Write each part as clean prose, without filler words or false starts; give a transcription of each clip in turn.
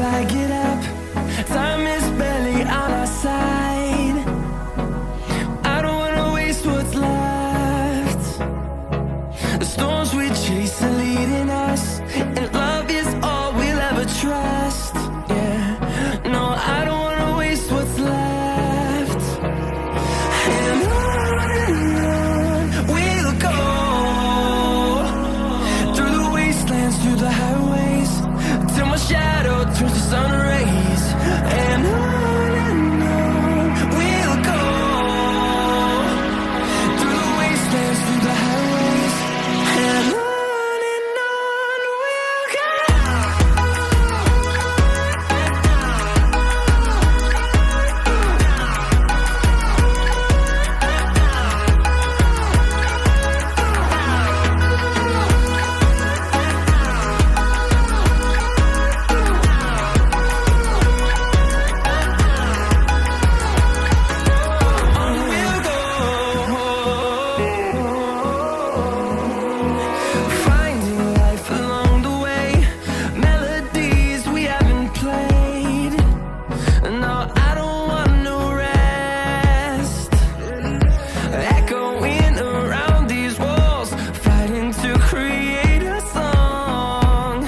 I get up. Time is barely on our side. I don't wanna waste what's left. The storms we chase are leading us, and love is all we'll ever trust. Yeah, no, I don't wanna waste what's left. And on we'll go, through the wastelands, through the highways, till my shadow turns to sun rays. And on we'll go, through the wastelands, through the highways, and on we'll go. Finding life along the way, melodies we haven't played. No, I don't want no rest. Echoing around these walls, fighting to create a song.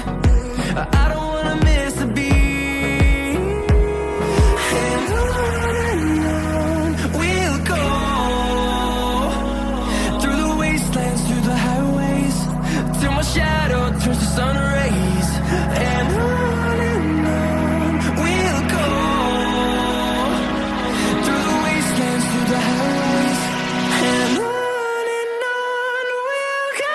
I don't wanna miss a beat. And on we'll go, through the wastelands, through the highways, till my shadow turns to sun rays. And on we'll go, through the wastelands, through the highways, and on we'll go.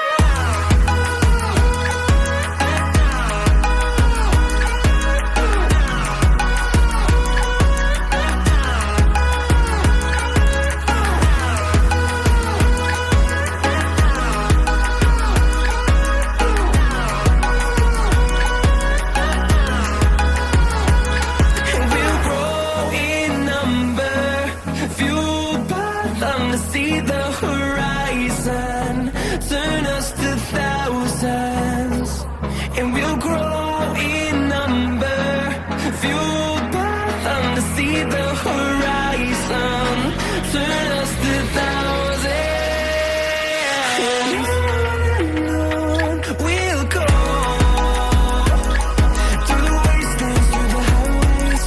We'll grow in number, fueled by them to see the horizon, turn us to thousands. And we'll grow in number, fueled by them to see the horizon, turn us to thousands. And on we'll go, through the wastelands, through the highways,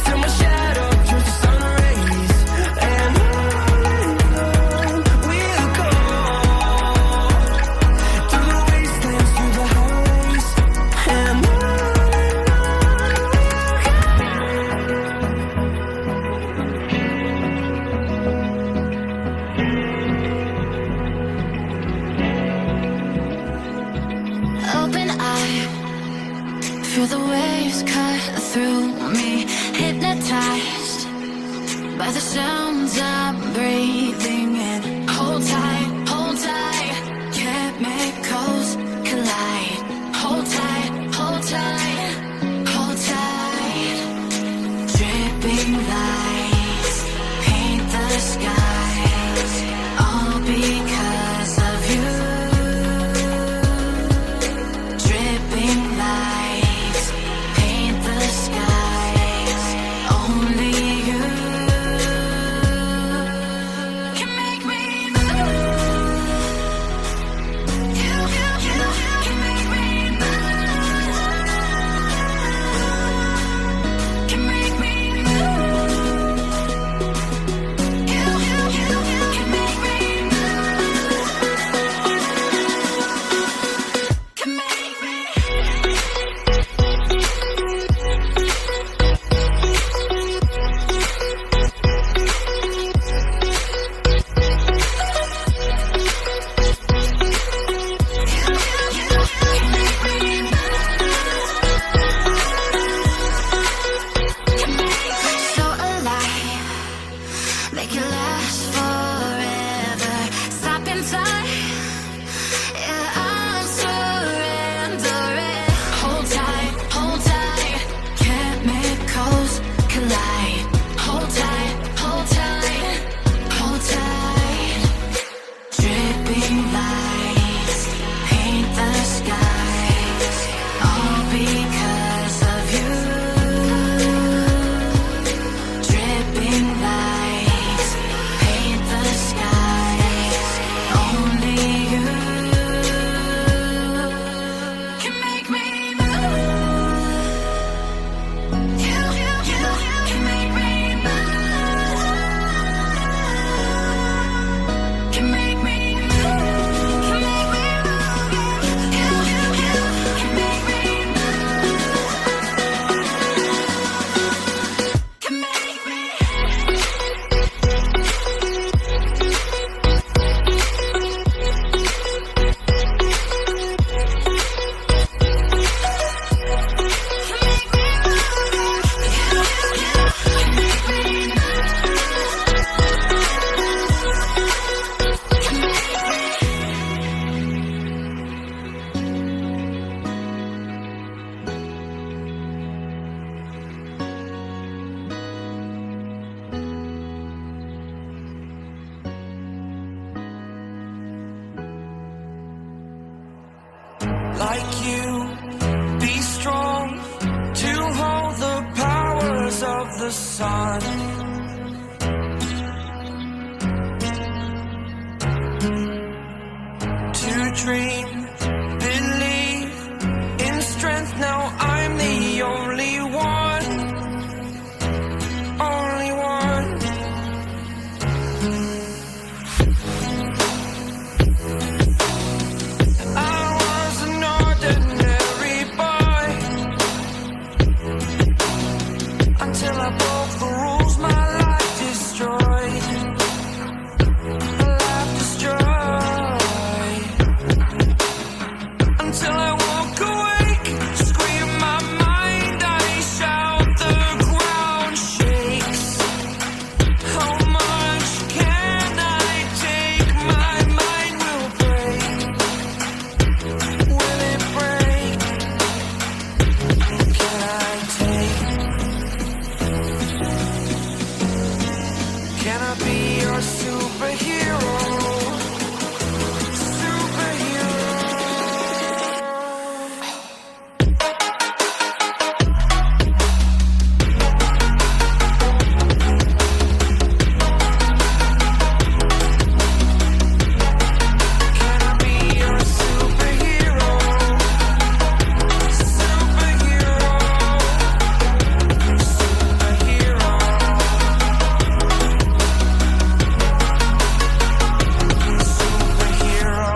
till my shadow turns to sun rays. And on we'll go, through the wastelands, through the highways, and on we'll go. Open eye, feel the waves cut through me, hypnotized by the sounds I'm breathing in. Hold tight, chemicals collide. Hold tight, hold tight, hold tight. Dripping lights paint the skies, all because of you. Dripping lights paint the skies, only you can make me move. You can make me move. Can make me move. you. Be strong to hold the powers of the sun. To dream, believe in strength. Now I'm the only one, only one. I was an ordinary boy until I broke the rules. My life destroyed, my life destroyed. Until I walk awake, scream my mind, I shout, the ground shakes. How much can I take? My mind will break. Will it break? Can I take? Can I be your superhero? Superhero. Can I be your superhero? Superhero. Superhero. Superhero.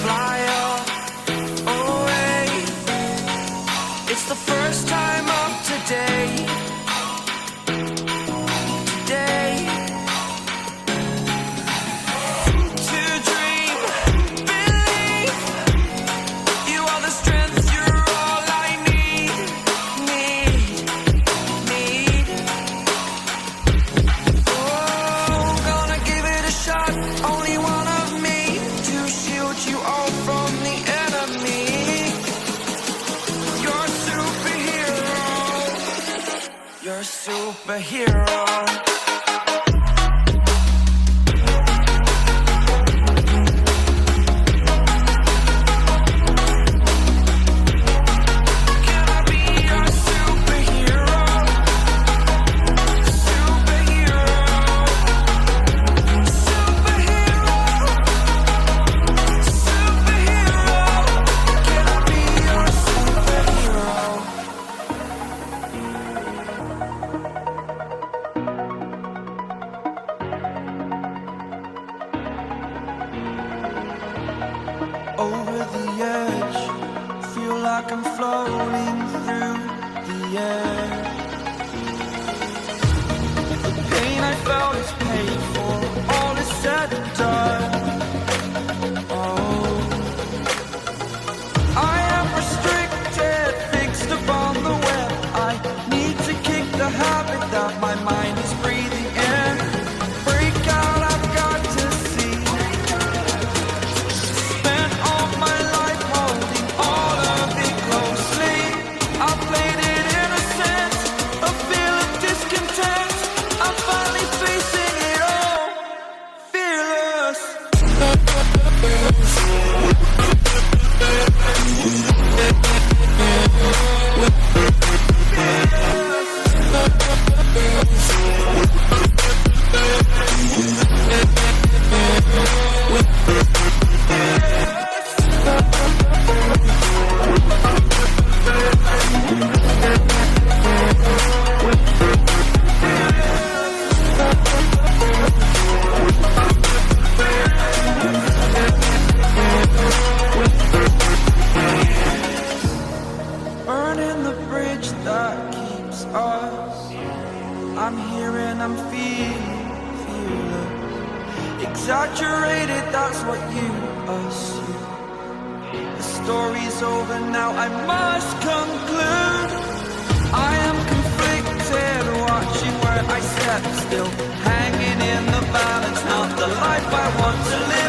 Fly up away. It's the first time of today. Today. To dream, believe. You are the strength, you're all I need. Need. Oh, gonna give it a shot. Only one of me to shield you all from the enemy. You're a superhero. You're a superhero. Can I be your superhero? Superhero. Superhero. Superhero. Can I be your superhero? Over the edge, feel like I'm floating through the air. The pain I felt is paid for, all is said and done. Oh, I am restricted, fixed upon the web. I need to kick the habit that my mind is breathing in. Break out, I've got to see. Spent all my life holding all of it closely. I played it innocent, a feel of discontent. I'm finally facing it all, fearless. Burning the bridge that keeps us. I'm here and I'm feeling fearless. Exaggerated, that's what you assume. The story's over now, I must conclude. I am conflicted, watching where I step still, hanging in the balance, not the life I want to live.